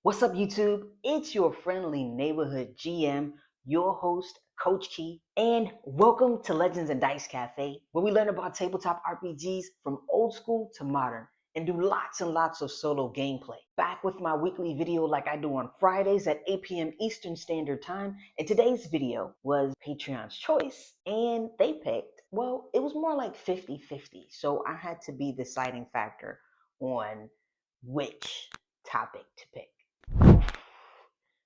What's up, YouTube? It's your friendly neighborhood GM, your host, Coach Key, and welcome to Legends and Dice Cafe, where we learn about tabletop RPGs from old school to modern and do lots and lots of solo gameplay. Back with my weekly video like I do on Fridays at 8 p.m. Eastern Standard Time, and today's video was Patreon's choice, and they picked, well, it was more like 50-50, so I had to be the deciding factor on which topic to pick.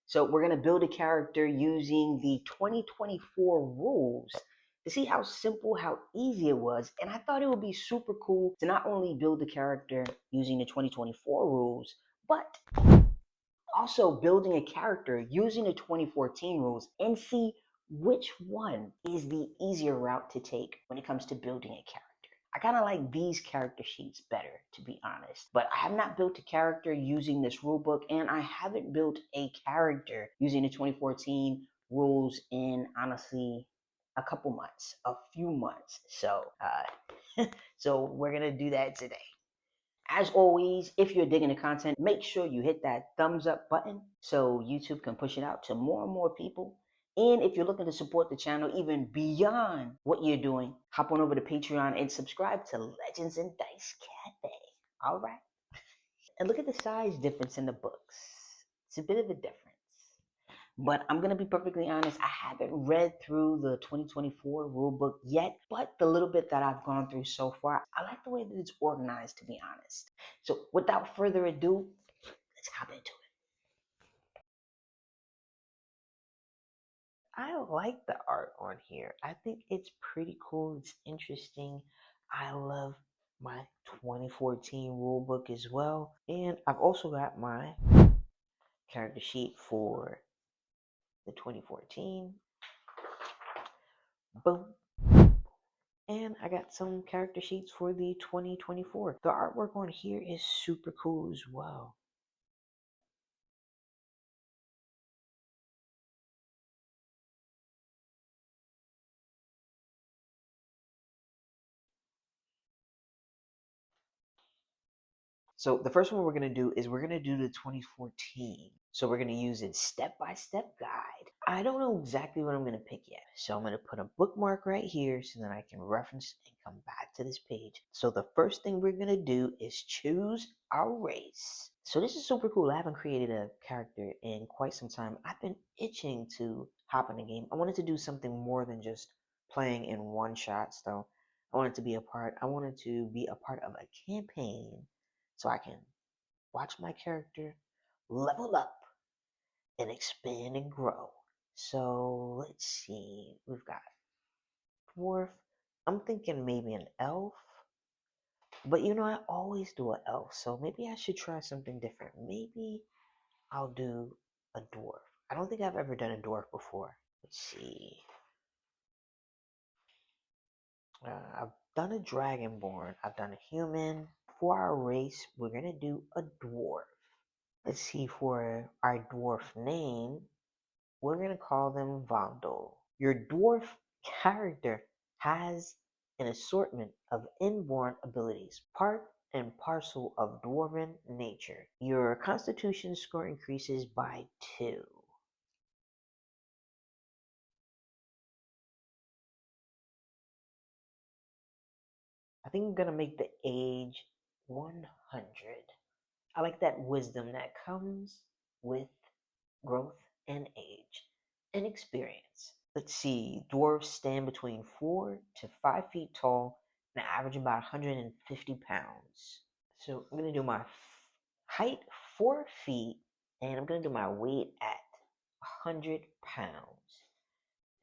So we're going to build a character using the 2024 rules to see how simple, how easy it was. And I thought it would be super cool to not only build the character using the 2024 rules, but also building a character using the 2014 rules and see which one is the easier route to take when it comes to building a character. I kind of like these character sheets better, to be honest. But I have not built a character using this rulebook, and I haven't built a character using the 2014 rules in, honestly, a couple months, a few months. So we're going to do that today. As always, if you're digging the content, make sure you hit that thumbs up button so YouTube can push it out to more and more people. And if you're looking to support the channel even beyond what you're doing, hop on over to Patreon and subscribe to Legends and Dice Cafe. All right. And look at the size difference in the books. It's a bit of a difference. But I'm going to be perfectly honest, I haven't read through the 2024 rulebook yet, but the little bit that I've gone through so far, I like the way that it's organized, to be honest. So without further ado, let's hop into it. I like the art on here. I think it's pretty cool. It's interesting. I love my 2014 rulebook as well. And I've also got my character sheet for the 2014. Boom. And I got some character sheets for the 2024. The artwork on here is super cool as well. So the first one we're going to do is we're going to do the 2014. So we're going to use a step-by-step guide. I don't know exactly what I'm going to pick yet. So I'm going to put a bookmark right here so that I can reference and come back to this page. So the first thing we're going to do is choose our race. So this is super cool. I haven't created a character in quite some time. I've been itching to hop in the game. I wanted to do something more than just playing in one shot. So I wanted to be a part of a campaign so I can watch my character level up and expand and grow. So let's see. We've got dwarf. I'm thinking maybe an elf. But I always do an elf, so maybe I should try something different. Maybe I'll do a dwarf. I don't think I've ever done a dwarf before. Let's see. I've done a dragonborn. I've done a human. For our race, we're going to do a dwarf. Let's see, for our dwarf name, we're going to call them Vondel. Your dwarf character has an assortment of inborn abilities, part and parcel of dwarven nature. Your constitution score increases by 2. I think I'm going to make the age 100. I like that wisdom that comes with growth and age and experience. Let's see, dwarves stand between 4 to 5 feet tall and average about 150 pounds. So I'm going to do my height 4 feet and I'm going to do my weight at 100 pounds.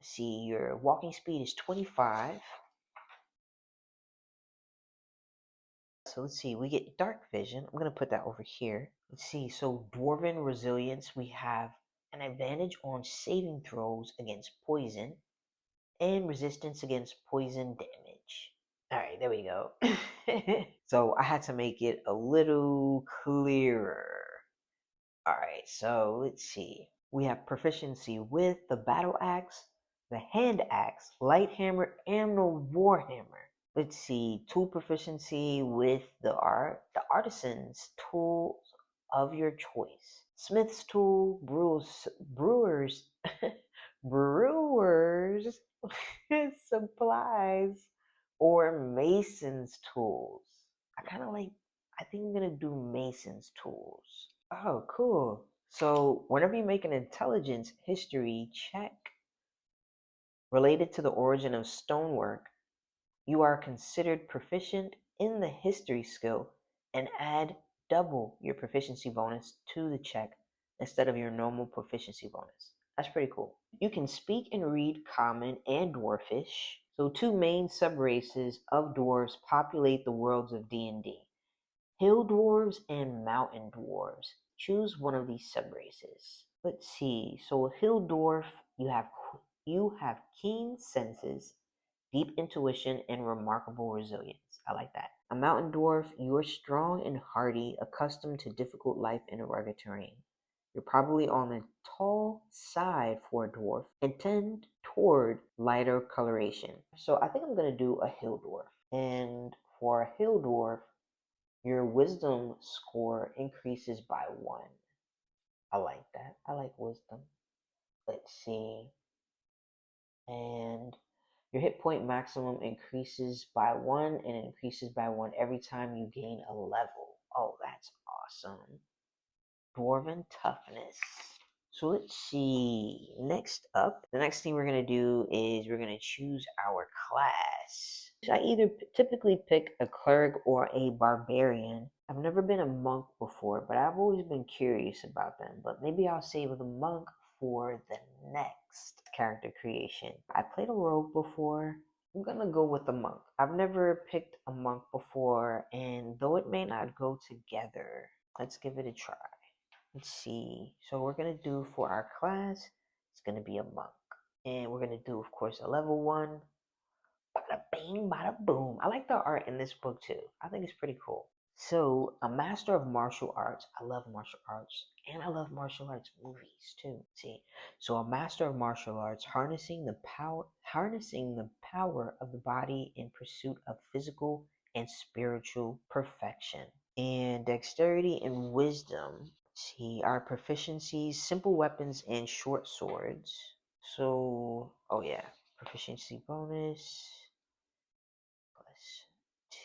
Let's see, your walking speed is 25. So let's see, we get dark vision. I'm going to put that over here. Let's see, so dwarven resilience, we have an advantage on saving throws against poison and resistance against poison damage. All right, there we go. So I had to make it a little clearer. All right, so let's see. We have proficiency with the battle axe, the hand axe, light hammer, and the war hammer. Let's see, tool proficiency with the artisan's tools of your choice. smith's tool, brewers supplies, or mason's tools. I kind of like, I think I'm going to do mason's tools. Oh, cool. So whenever you make an intelligence history check related to the origin of stonework, you are considered proficient in the history skill and add double your proficiency bonus to the check instead of your normal proficiency bonus. That's pretty cool. You can speak and read Common and Dwarfish. So two main subraces of dwarves populate the worlds of D&D. Hill dwarves and mountain dwarves. Choose one of these subraces. Let's see. So hill dwarf, you have keen senses, deep intuition, and remarkable resilience. I like that. A mountain dwarf, you are strong and hardy, accustomed to difficult life in rugged terrain. You're probably on the tall side for a dwarf and tend toward lighter coloration. So I think I'm going to do a hill dwarf. And for a hill dwarf, your wisdom score increases by 1. I like that. I like wisdom. Let's see. And your hit point maximum increases by 1, and it increases by 1 every time you gain a level. Oh, that's awesome. Dwarven toughness. So let's see. Next up, the next thing we're going to do is we're going to choose our class. I either typically pick a cleric or a barbarian. I've never been a monk before, but I've always been curious about them. But maybe I'll save the monk for the next character creation. I played a rogue before. I'm going to go with the monk. I've never picked a monk before, and though it may not go together, let's give it a try. Let's see. So we're going to do for our class, it's going to be a monk. And we're going to do, of course, a level 1. Bada bing, bada boom. I like the art in this book too. I think it's pretty cool. So, a master of martial arts. I love martial arts. And I love martial arts movies too. See. So a master of martial arts harnessing the power of the body in pursuit of physical and spiritual perfection. And dexterity and wisdom. See, our proficiencies, simple weapons and short swords. So, oh yeah, proficiency bonus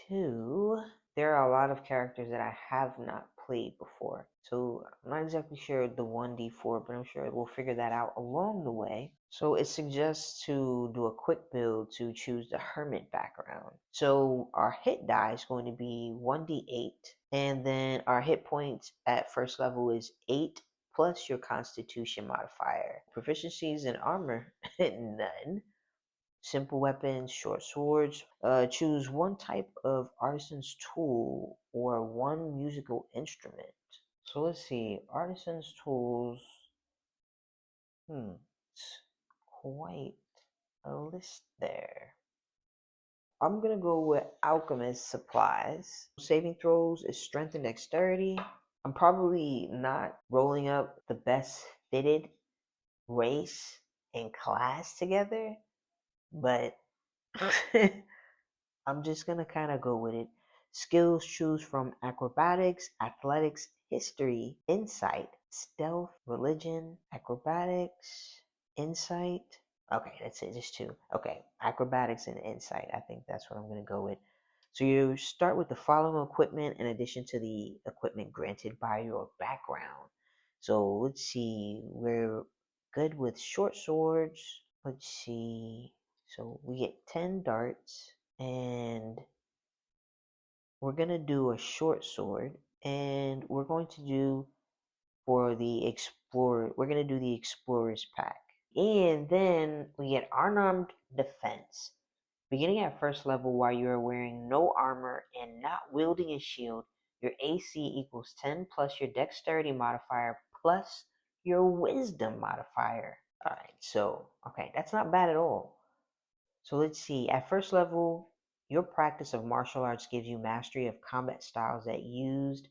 +2. There are a lot of characters that I have not played before. So I'm not exactly sure the 1d4, but I'm sure we'll figure that out along the way. So it suggests to do a quick build to choose the hermit background. So our hit die is going to be 1d8, and then our hit points at first level is 8 plus your constitution modifier. Proficiencies in armor, none. Simple weapons, short swords. Choose one type of artisan's tool or one musical instrument. So let's see. Artisan's tools. It's quite a list there. I'm gonna go with alchemist supplies. Saving throws is strength and dexterity. I'm probably not rolling up the best fitted race and class together, but I'm just gonna kind of go with it. Skills choose from acrobatics, athletics, history, insight, stealth, religion, acrobatics, insight. Okay, that's it, just 2. Okay, acrobatics and insight. I think that's what I'm gonna go with. So you start with the following equipment in addition to the equipment granted by your background. So let's see, we're good with short swords. Let's see. So we get 10 darts, and we're going to do a short sword, and we're going to do for the explorer, we're going to do the explorer's pack. And then we get unarmed defense. Beginning at first level while you are wearing no armor and not wielding a shield, your AC equals 10 plus your dexterity modifier plus your wisdom modifier. Alright, so, okay, that's not bad at all. So let's see. At first level, your practice of martial arts gives you mastery of combat styles that use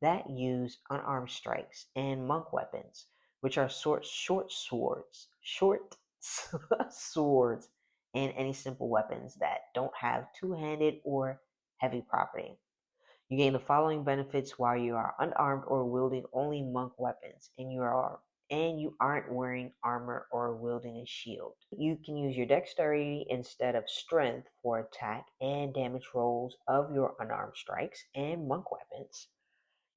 unarmed strikes and monk weapons, which are short swords, and any simple weapons that don't have two-handed or heavy property. You gain the following benefits while you are unarmed or wielding only monk weapons, and you aren't wearing armor or wielding a shield. You can use your dexterity instead of strength for attack and damage rolls of your unarmed strikes and monk weapons.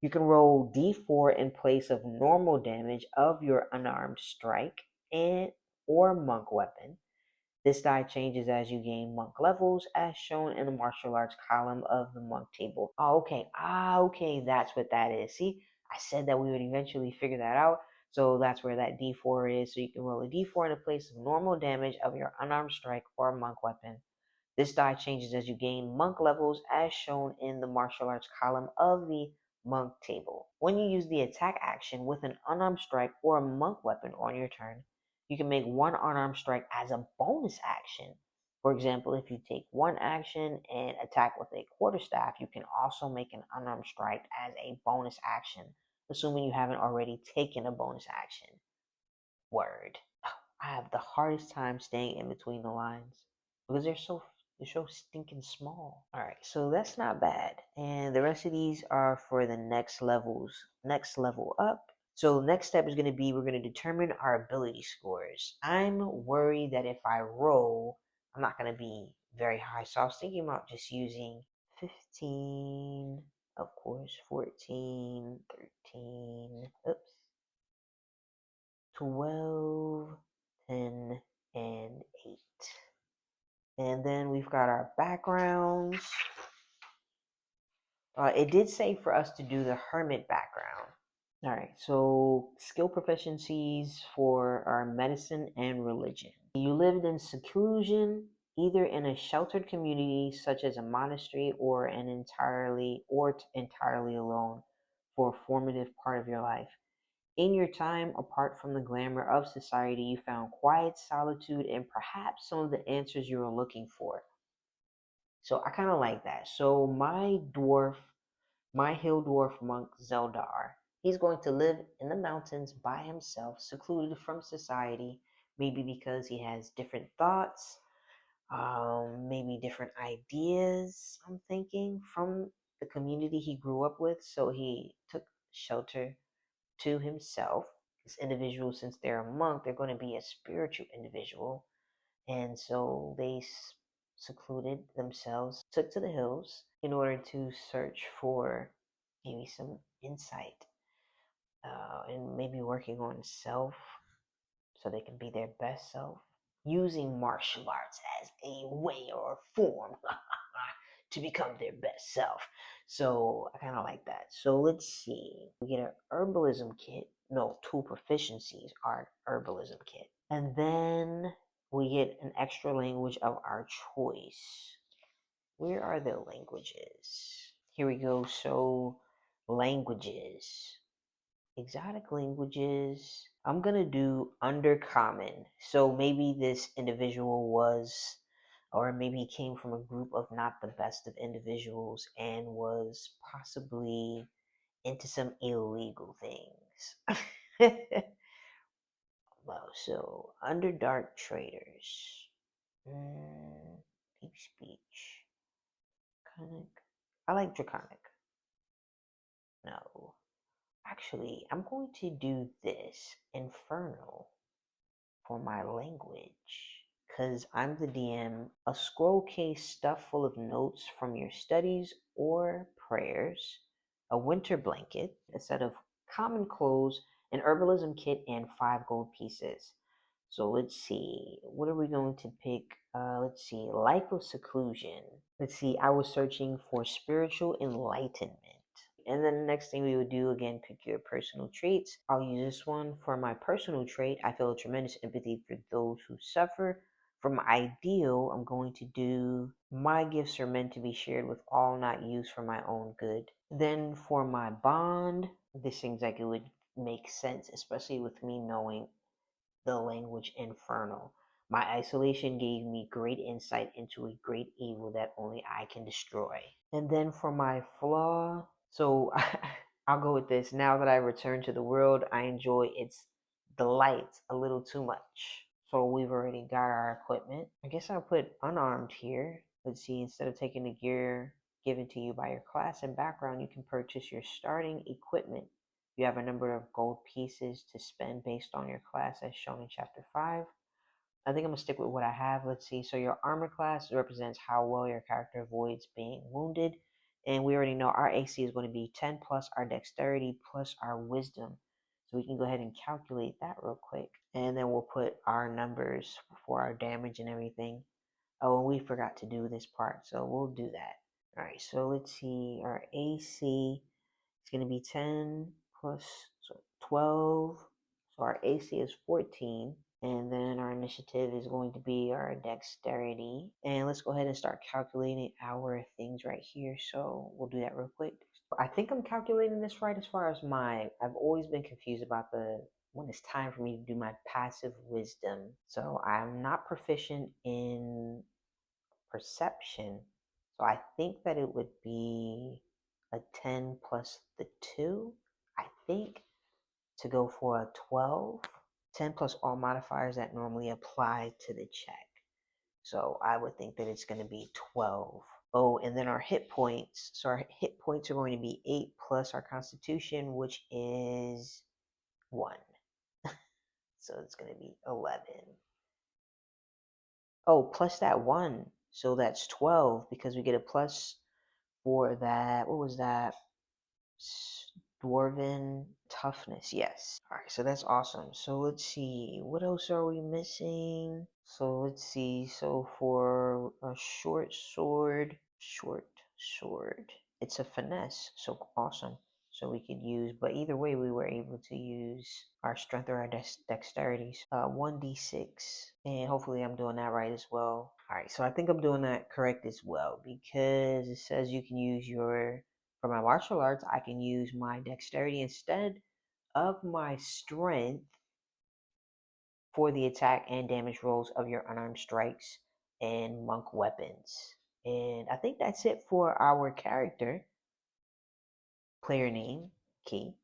You can roll d4 in place of normal damage of your unarmed strike and or monk weapon. This die changes as you gain monk levels, as shown in the martial arts column of the monk table. Oh, okay. Okay, that's what that is. See, I said that we would eventually figure that out. So that's where that d4 is. So you can roll a d4 in the place of normal damage of your unarmed strike or monk weapon. This die changes as you gain monk levels, as shown in the martial arts column of the monk table. When you use the attack action with an unarmed strike or a monk weapon on your turn, you can make one unarmed strike as a bonus action. For example, if you take one action and attack with a quarterstaff, you can also make an unarmed strike as a bonus action, assuming you haven't already taken a bonus action. Word. I have the hardest time staying in between the lines because they're so stinking small. All right, so that's not bad. And the rest of these are for the next level up. So the next step is going to be we're going to determine our ability scores. I'm worried that if I roll, I'm not going to be very high. So I was thinking about just using 15, of course, 14, 13, oops, 12, 10, and 8. And then we've got our backgrounds. It did say for us to do the hermit background. All right, so skill proficiencies for our medicine and religion. You lived in seclusion, either in a sheltered community such as a monastery or entirely alone for a formative part of your life. In your time apart from the glamour of society, you found quiet solitude and perhaps some of the answers you were looking for. So I kind of like that. So my hill dwarf monk Zeldar, he's going to live in the mountains by himself, secluded from society, maybe because he has different thoughts, maybe different ideas, I'm thinking, from the community he grew up with. So he took shelter to himself. This individual, since they're a monk, they're going to be a spiritual individual. And so they secluded themselves, took to the hills in order to search for maybe some insight and maybe working on self so they can be their best self, using martial arts as a way or form to become their best self. So I kind of like that. So let's see. We get an herbalism kit. No, two proficiencies are herbalism kit. And then we get an extra language of our choice. Where are the languages? Here we go. So languages. Exotic languages. I'm gonna do undercommon. So maybe this individual was, or maybe he came from a group of not the best of individuals and was possibly into some illegal things. Well, so underdark traders. Deep speech. Draconic. I like draconic. No. Actually, I'm going to do this infernal for my language. Because I'm the DM, a scroll case stuffed full of notes from your studies or prayers, a winter blanket, a set of common clothes, an herbalism kit, and 5 gold pieces. So let's see, what are we going to pick? Let's see, life of seclusion. Let's see, I was searching for spiritual enlightenment. And then the next thing we would do, again, pick your personal traits. I'll use this one for my personal trait. I feel a tremendous empathy for those who suffer. For my ideal, I'm going to do my gifts are meant to be shared with all, not used for my own good. Then for my bond, this seems like it would make sense, especially with me knowing the language infernal. My isolation gave me great insight into a great evil that only I can destroy. And then for my flaw, so I'll go with this. Now that I return to the world, I enjoy its delights a little too much. So we've already got our equipment. I guess I'll put unarmed here. Let's see, instead of taking the given to you by your class and background, you can purchase your starting equipment. You have a number of gold pieces to spend based on your class as shown in Chapter 5. I think I'm going to stick with what I have. Let's see. So your armor class represents how well your character avoids being wounded. And we already know our AC is going to be 10 plus our dexterity plus our wisdom. So we can go ahead and calculate that real quick. And then we'll put our numbers for our damage and everything. Oh, and we forgot to do this part, so we'll do that. All right, so let's see. Our AC is going to be 10 plus 12. So our AC is 14. And then our initiative is going to be our dexterity. And let's go ahead and start calculating our things right here. So we'll do that real quick. I think I'm calculating this right as far as I've always been confused about when it's time for me to do my passive wisdom. So I'm not proficient in perception. So I think that it would be a 10 plus the 2. I think to go for a 12. 10 plus all modifiers that normally apply to the check. So I would think that it's going to be 12. Oh, and then our hit points. So our hit points are going to be 8 plus our constitution, which is 1. So it's going to be 11. Oh, plus that 1. So that's 12 because we get a plus for that. What was that? Dwarven toughness. Yes. All right. So that's awesome. So let's see. What else are we missing? So let's see. So for a short sword, it's a finesse. So awesome. So we could use, but either way, we were able to use our strength or our dexterity. 1d6. And hopefully I'm doing that right as well. All right. So I think I'm doing that correct as well because it says you can use for my martial arts, I can use my dexterity instead of my strength for the attack and damage rolls of your unarmed strikes and monk weapons. And I think that's it for our character. Player name, Key.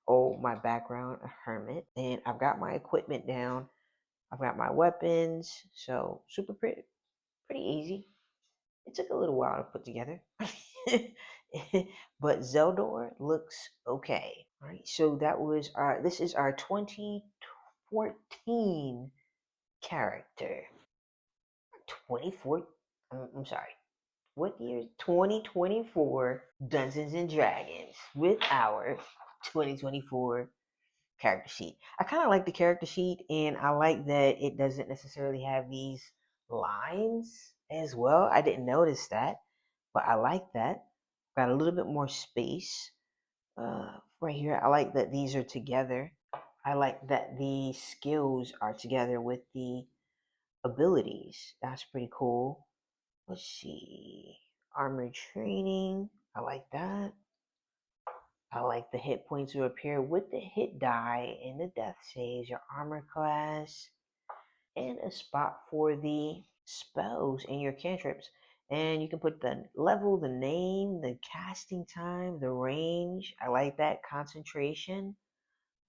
Oh, my background, a hermit. And I've got my equipment down. I've got my weapons. So super pretty easy. It took a little while to put together. But Zeldor looks okay. All right, so this is our 2014 character. 24, I'm sorry. What year? 2024 Dungeons and Dragons with our 2024 character sheet. I kind of like the character sheet, and I like that it doesn't necessarily have these lines as well. I didn't notice that, but I like that. Got a little bit more space right here. I like that these are together. I like that the skills are together with the abilities. That's pretty cool. Let's see. Armor training. I like that. I like the hit points to appear with the hit die and the death saves, your armor class, and a spot for the spells and your cantrips. And you can put the level, the name, the casting time, the range. I like that. Concentration,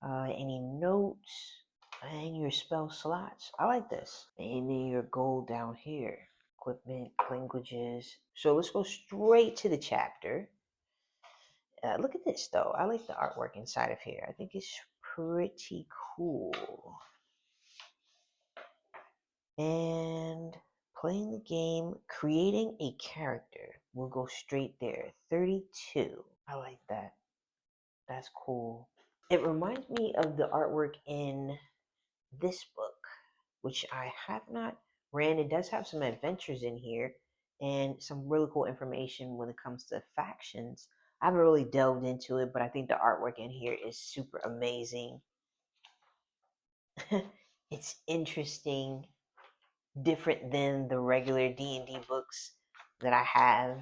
any notes, and your spell slots. I like this. And then your gold down here. Equipment, languages. So let's go straight to the chapter. Look at this though. I like the artwork inside of here. I think it's pretty cool. And playing the game, creating a character. We'll go straight there. 32. I like that. That's cool. It reminds me of the artwork in this book, which I have not ran. It does have some adventures in here and some really cool information when it comes to factions. I haven't really delved into it, but I think the artwork in here is super amazing. It's interesting, different than the regular D&D books that I have.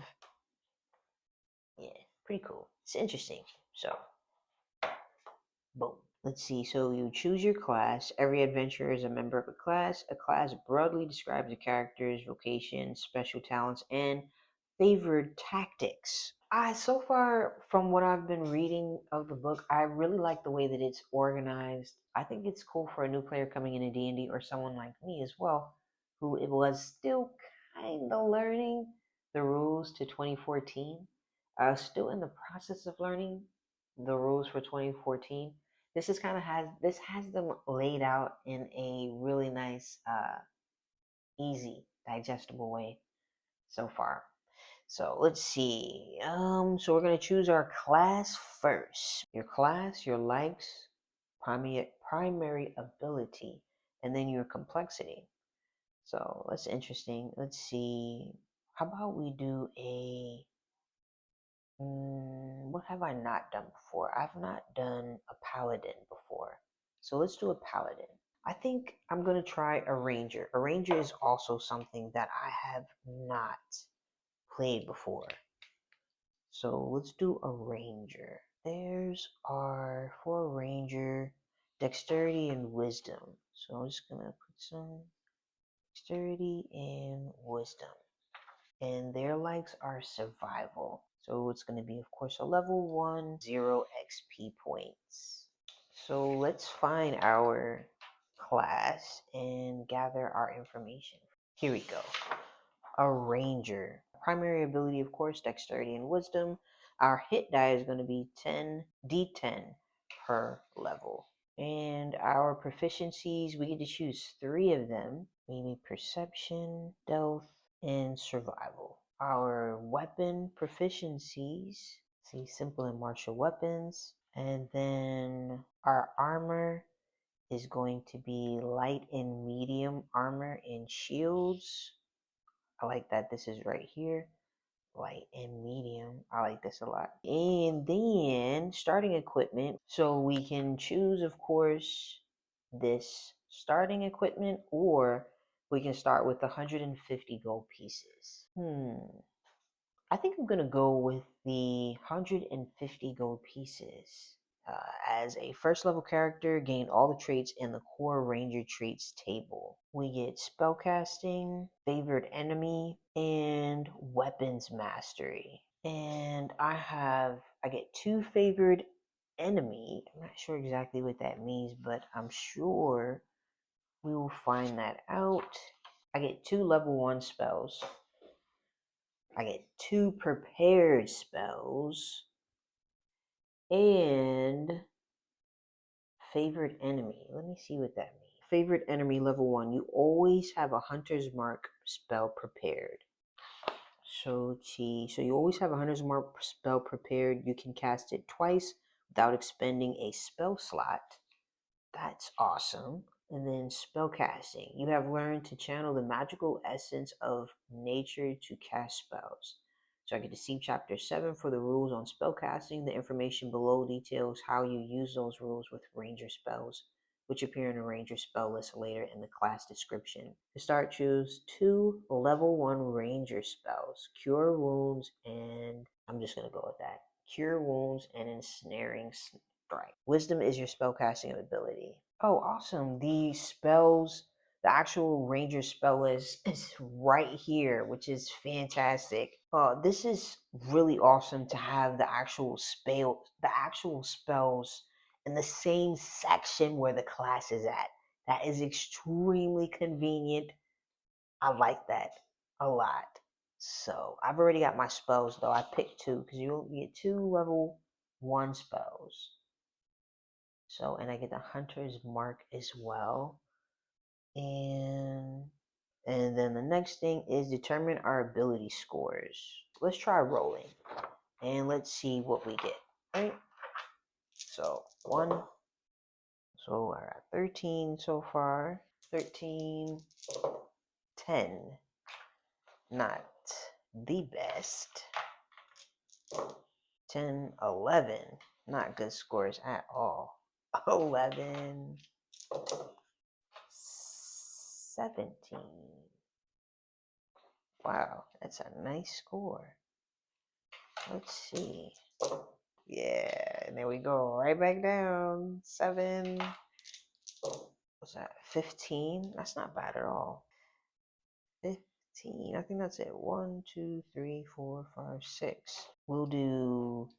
Yeah, pretty cool. It's interesting. So, boom. Let's see. So you choose your class. Every adventurer is a member of a class. A class broadly describes a character's vocation, special talents, and favored tactics. So far from what I've been reading of the book, I really like the way that it's organized. I think it's cool for a new player coming into D&D or someone like me as well, who it was still kind of learning the rules to 2014. Still in the process of learning the rules for 2014. This has them laid out in a really nice, easy, digestible way so far. So let's see. So we're gonna choose our class first. Your class, your likes, primary ability, and then your complexity. So that's interesting. Let's see. How about we do a what have I not done before? I've not done a paladin before. So let's do a paladin. I think I'm going to try a ranger. A ranger is also something that I have not played before. So let's do a ranger. There's our for a ranger dexterity and wisdom. So I'm just going to put some dexterity and wisdom. And their likes are survival. So it's going to be, of course, a level 1, 0 XP points. So let's find our class and gather our information. Here we go. A ranger. Primary ability, of course, dexterity and wisdom. Our hit die is going to be 10 d10 per level. And our proficiencies, we get to choose 3 of them. Maybe perception, stealth, and survival. Our weapon proficiencies, see simple and martial weapons. And then our armor is going to be light and medium armor and shields. I like that this is right here. Light and medium. I like this a lot. And then starting equipment. So we can choose, of course, this starting equipment, or we can start with 150 gold pieces. I think I'm gonna go with the 150 gold pieces. As a first level character, gain all the traits in the core ranger traits table. We get spellcasting, favored enemy, and weapons mastery. And I get 2 favored enemy. I'm not sure exactly what that means, but I'm sure we will find that out. I get 2 level 1 spells. I get 2 prepared spells and favorite enemy. Let me see what that means. Favorite enemy level 1. You always have a hunter's mark spell prepared. So you always have a hunter's mark spell prepared. You can cast it twice without expending a spell slot. That's awesome. And then spellcasting. You have learned to channel the magical essence of nature to cast spells. So I get to see chapter 7 for the rules on spellcasting. The information below details how you use those rules with ranger spells, which appear in a ranger spell list later in the class description. To start, choose 2 level 1 ranger spells, Cure Wounds, and I'm just going to go with that. Cure Wounds and Ensnaring Strike. Wisdom is your spellcasting ability. Oh, awesome. The actual ranger spell list is right here, which is fantastic. This is really awesome to have the actual spells in the same section where the class is at. That is extremely convenient. I like that a lot. So I've already got my spells though. I picked 2 because you get 2 level 1 spells. So, and I get the hunter's mark as well. And then the next thing is determine our ability scores. Let's try rolling and let's see what we get. Right? So 1. So I got 13 so far. 13, 10. Not the best. 10, 11. Not good scores at all. 11, 17. Wow, that's a nice score. Let's see. Yeah, and then we go right back down. 7. What's that? 15? That's not bad at all. 15. I think that's it. 1, 2, 3, 4, 5, 6. We'll do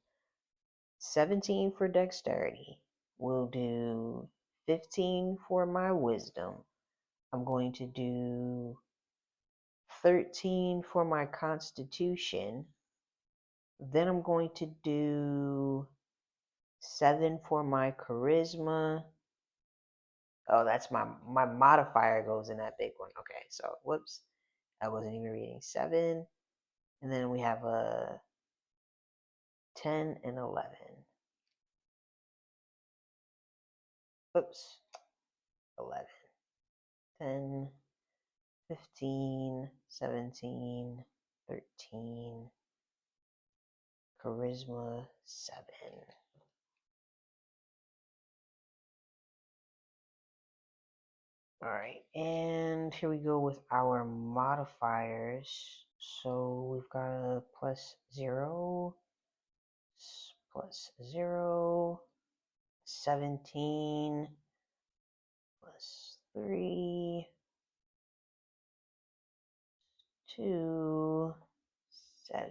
17 for dexterity. We'll do 15 for my wisdom. I'm going to do 13 for my constitution. Then I'm going to do 7 for my charisma. Oh, that's my modifier goes in that big one. Okay, so whoops. I wasn't even reading 7. And then we have a 10 and 11. Oops. 11. 10, 15, 17, 13, charisma 7. All right, and here we go with our modifiers. So we've got a plus 0, plus 0, 17, plus 3, 2, 7,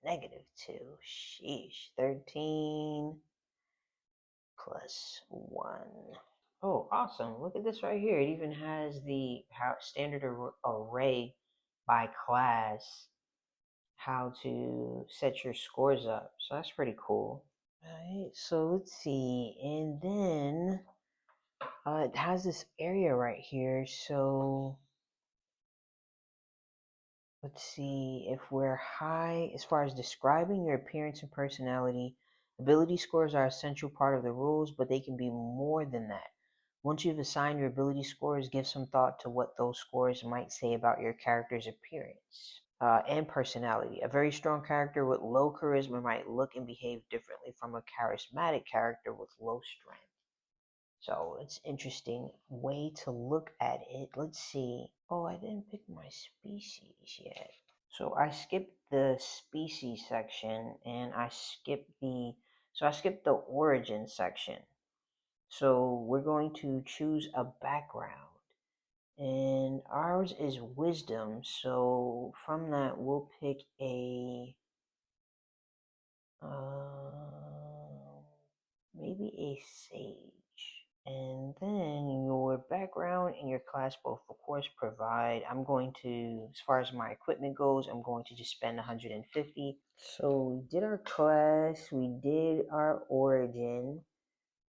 negative 2, sheesh, 13, plus 1. Oh, awesome. Look at this right here. It even has the standard array by class, how to set your scores up. So that's pretty cool. All right, so let's see. And then it has this area right here. So let's see if we're high as far as describing your appearance and personality. Ability scores are a central part of the rules, but they can be more than that. Once you've assigned your ability scores, give some thought to what those scores might say about your character's appearance and personality. A very strong character with low charisma might look and behave differently from a charismatic character with low strength. So it's interesting way to look at it. Let's see. Oh, I didn't pick my species yet. So I skipped the species section and I skipped the origin section. So we're going to choose a background. And ours is wisdom. So from that we'll pick a maybe a sage. And then your background and your class both, of course, provide. I'm going to, as far as my equipment goes, I'm going to just spend 150. So we did our class, we did our origin,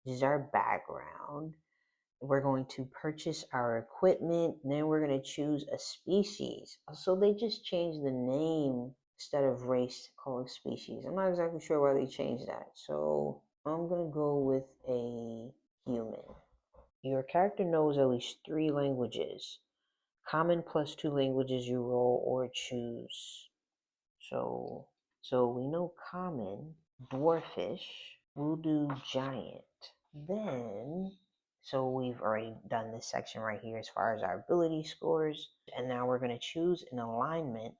this is our background. We're going to purchase our equipment, and then we're going to choose a species. So they just changed the name instead of race, calling species. I'm not exactly sure why they changed that. So I'm going to go with a human. Your character knows at least 3 languages. Common plus 2 languages you roll or choose. So we know common, dwarfish, we'll do giant. Then, so we've already done this section right here as far as our ability scores. And now we're going to choose an alignment.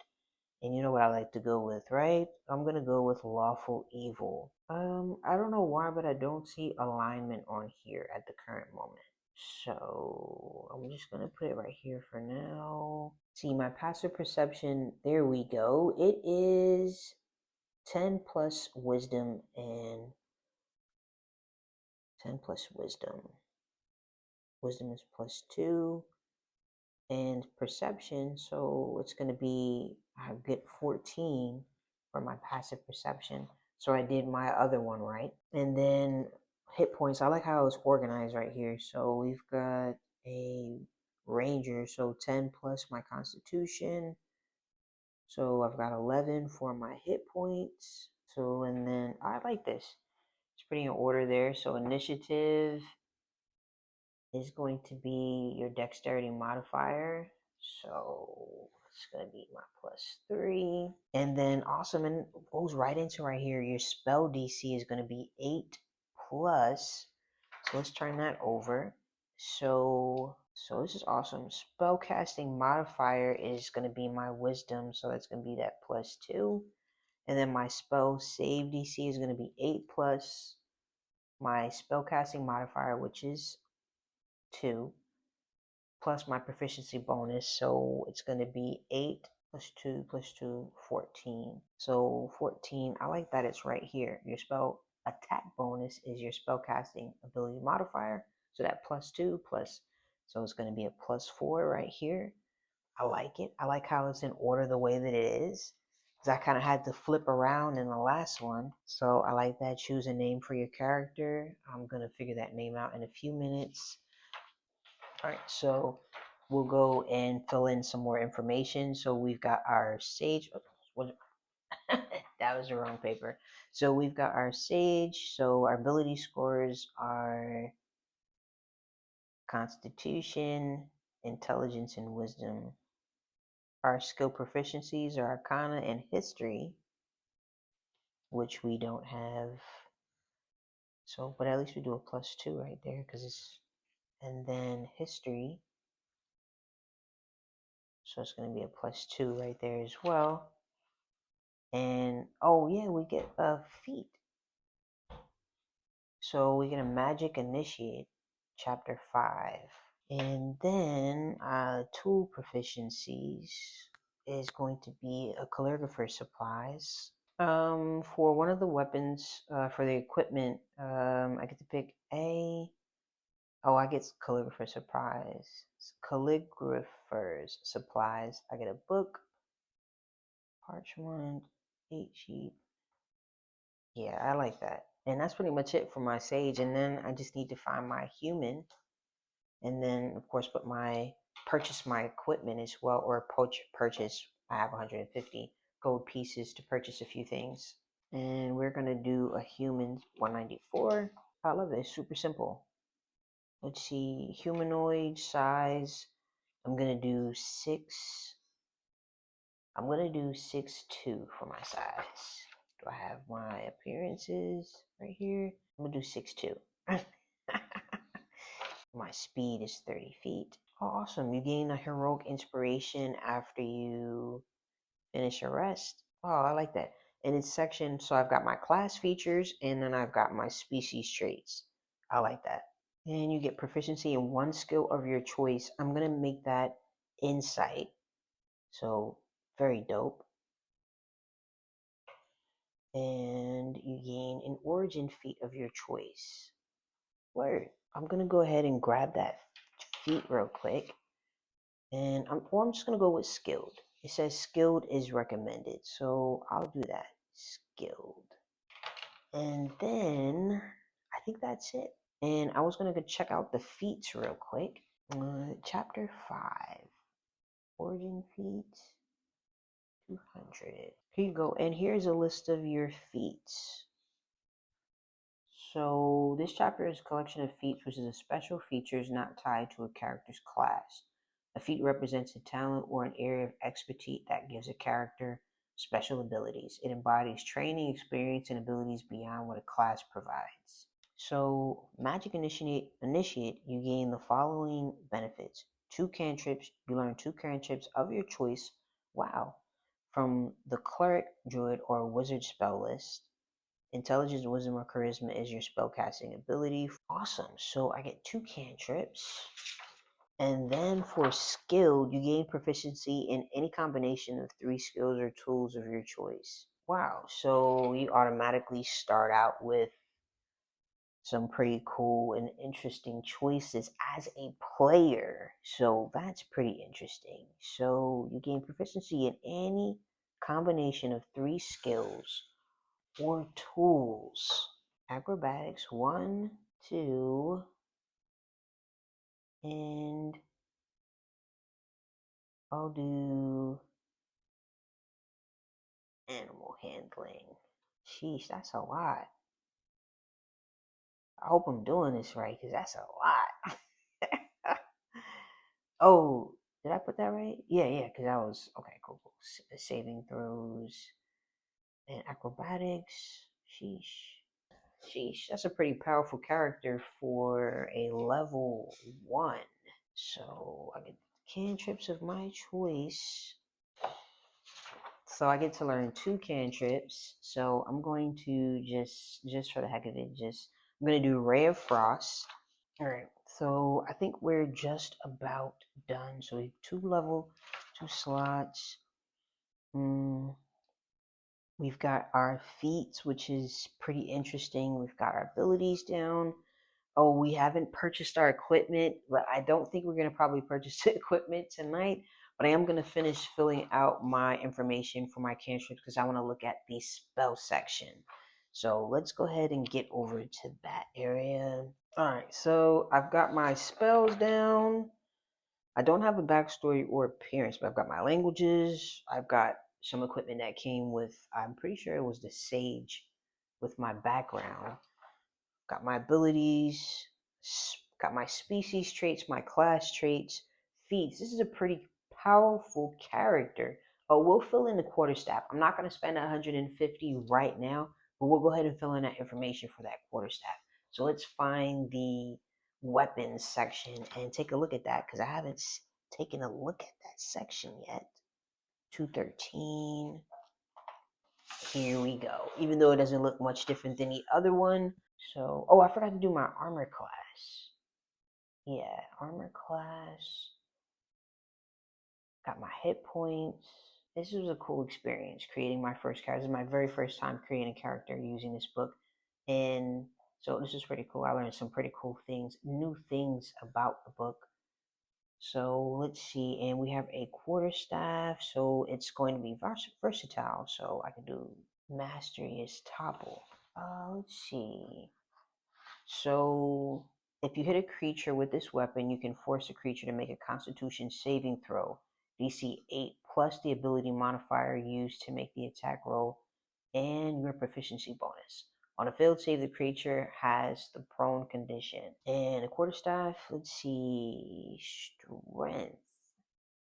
And you know what I like to go with, right? I'm going to go with lawful evil. I don't know why, but I don't see alignment on here at the current moment. So I'm just going to put it right here for now. See, my passive perception, there we go. It is 10 plus wisdom and 10 plus wisdom. Wisdom is plus 2 and perception. So it's going to be, I get 14 for my passive perception. So I did my other one right. And then hit points. I like how it's organized right here. So we've got a ranger. So 10 plus my constitution. So I've got 11 for my hit points. So, and then I like this. It's pretty in order there. So initiative is going to be your dexterity modifier. So it's going to be my plus 3. And then awesome, and goes right into right here. Your spell DC is going to be 8 plus. So let's turn that over. So this is awesome. Spell casting modifier is going to be my wisdom. So that's going to be that plus 2. And then my spell save DC is going to be 8 plus my spellcasting modifier, which is 2, plus my proficiency bonus. So it's going to be 8 plus 2 plus 2, 14. So 14, I like that it's right here. Your spell attack bonus is your spellcasting ability modifier. So that plus 2 plus, so it's going to be a plus 4 right here. I like it. I like how it's in order the way that it is. Because I kind of had to flip around in the last one. So I like that. Choose a name for your character. I'm going to figure that name out in a few minutes. All right, so we'll go and fill in some more information. So we've got our sage. That was the wrong paper. So we've got our sage. So our ability scores are constitution, intelligence, and wisdom. Our skill proficiencies are arcana and history, which we don't have. So, but at least we do a +2 right there because it's, and then history. So it's going to be a +2 right there as well. And oh yeah, we get a feat. So we get a magic initiate, chapter 5. And then tool proficiencies is going to be a calligrapher supplies. For one of the weapons, for the equipment, I get to pick a. Oh, I get calligrapher surprise. Calligraphers supplies. I get a book, parchment, 8 sheet. Yeah, I like that. And that's pretty much it for my sage. And then I just need to find my human, and then of course purchase my equipment as well, or purchase. I have 150 gold pieces to purchase a few things. And we're going to do a human 194. I love this. Super simple. Let's see. Humanoid size. I'm going to do 6. I'm going to do 6'2" for my size. Do I have my appearances right here? I'm going to do 6'2". My speed is 30 feet. Awesome. You gain a heroic inspiration after you finish a rest. Oh, I like that. And it's section, so I've got my class features and then I've got my species traits. I like that. And you get proficiency in one skill of your choice. I'm going to make that insight. So, very dope. And you gain an origin feat of your choice. Word. I'm going to go ahead and grab that feat real quick. And I'm just going to go with skilled. It says skilled is recommended. So I'll do that. Skilled. And then I think that's it. And I was going to go check out the feats real quick. Chapter 5. Origin feats. 200. Here you go. And here's a list of your feats. So this chapter is a collection of feats, which is a special features not tied to a character's class. A feat represents a talent or an area of expertise that gives a character special abilities. It embodies training, experience, and abilities beyond what a class provides. So Magic Initiate, you gain the following benefits. 2 cantrips. You learn 2 cantrips of your choice. Wow. From the Cleric, Druid, or Wizard spell list. Intelligence, wisdom, or charisma is your spellcasting ability. Awesome. So I get 2 cantrips. And then for skilled, you gain proficiency in any combination of 3 skills or tools of your choice. Wow. So you automatically start out with some pretty cool and interesting choices as a player. So that's pretty interesting. So you gain proficiency in any combination of 3 skills or tools. Acrobatics 1, 2, and I'll do animal handling. Sheesh, that's a lot. I hope I'm doing this right because that's a lot. Oh, did I put that right? Yeah, because that was okay. Cool. Saving throws and acrobatics. Sheesh, that's a pretty powerful character for a level 1. So I get cantrips of my choice. So I get to learn 2 cantrips. So I'm going to just for the heck of it, I'm gonna do Ray of Frost. All right. So I think we're just about done. So we have 2 slots. We've got our feats, which is pretty interesting. We've got our abilities down. Oh, we haven't purchased our equipment, but I don't think we're gonna probably purchase the equipment tonight. But I am going to finish filling out my information for my cantrips because I want to look at the spell section. So let's go ahead and get over to that area. All right, so I've got my spells down. I don't have a backstory or appearance, but I've got my languages. I've got some equipment that came with, I'm pretty sure it was the Sage with my background. Got my abilities, got my species traits, my class traits, feats. This is a pretty powerful character. Oh, we'll fill in the quarterstaff. I'm not going to spend 150 right now, but we'll go ahead and fill in that information for that quarterstaff. So let's find the weapons section and take a look at that because I haven't taken a look at that section yet. 213. Here we go. Even though it doesn't look much different than the other one. So, oh, I forgot to do my armor class. Yeah, armor class. Got my hit points. This was a cool experience creating my first character. This is my very first time creating a character using this book. And so this is pretty cool. I learned some pretty cool things, new things about the book. So let's see. And we have a quarterstaff. So it's going to be versatile. So I can do mastery is topple. Let's see. So, if you hit a creature with this weapon, you can force a creature to make a Constitution saving throw, DC 8 plus the ability modifier used to make the attack roll, and your proficiency bonus. On a failed save, the creature has the prone condition. And a quarterstaff, let's see, strength.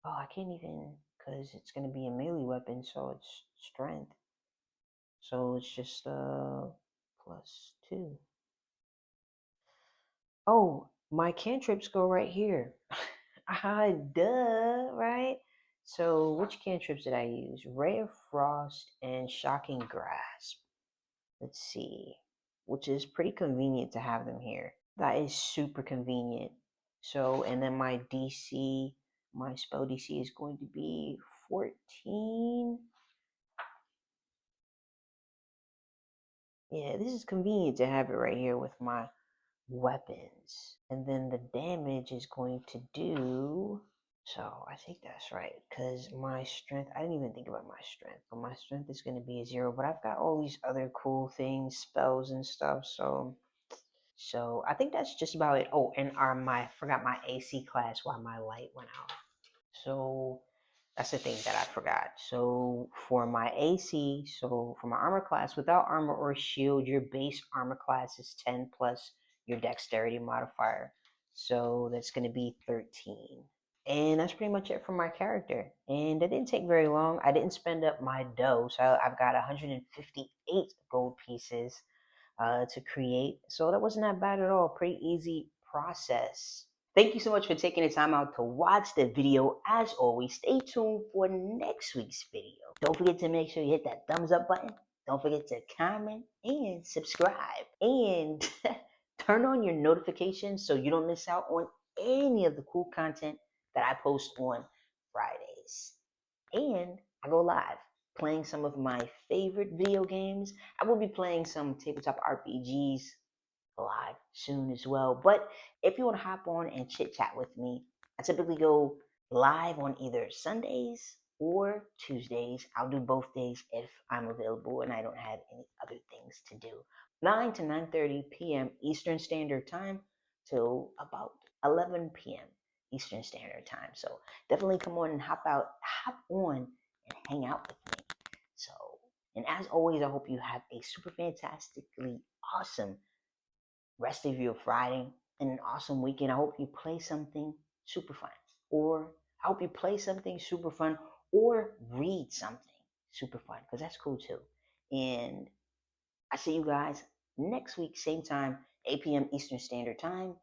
Oh, I can't even, because it's going to be a melee weapon, so it's strength. So it's just +2. Oh, my cantrips go right here. Duh, right? So, which cantrips did I use? Ray of Frost and Shocking Grasp. Let's see. Which is pretty convenient to have them here. That is super convenient. So, and then my DC, my spell DC is going to be 14. Yeah, this is convenient to have it right here with my weapons. And then the damage is going to do. So I think that's right. Because my strength, I didn't even think about my strength, but my strength is going to be a 0. But I've got all these other cool things, spells and stuff. So I think that's just about it. Oh, and forgot my AC class while my light went out. So that's the thing that I forgot. So for my AC, so for my armor class, without armor or shield, your base armor class is 10 plus your dexterity modifier. So that's going to be 13. And that's pretty much it for my character. And it didn't take very long. I didn't spend up my dough. So I've got 158 gold pieces to create. So that wasn't that bad at all. Pretty easy process. Thank you so much for taking the time out to watch the video. As always, stay tuned for next week's video. Don't forget to make sure you hit that thumbs up button. Don't forget to comment and subscribe. And turn on your notifications so you don't miss out on any of the cool content that I post on Fridays. And I go live playing some of my favorite video games. I will be playing some tabletop RPGs live soon as well. But if you want to hop on and chit chat with me, I typically go live on either Sundays or Tuesdays. I'll do both days if I'm available and I don't have any other things to do. 9 to 9:30 p.m. Eastern Standard Time till about 11 p.m. Eastern Standard Time. So definitely come on and hop on and hang out with me. So, and as always, I hope you have a super fantastically awesome rest of your Friday and an awesome weekend. I hope you play something super fun, or I hope you play something super fun, or read something super fun, because that's cool too. And I see you guys next week, same time, 8 p.m. Eastern Standard Time.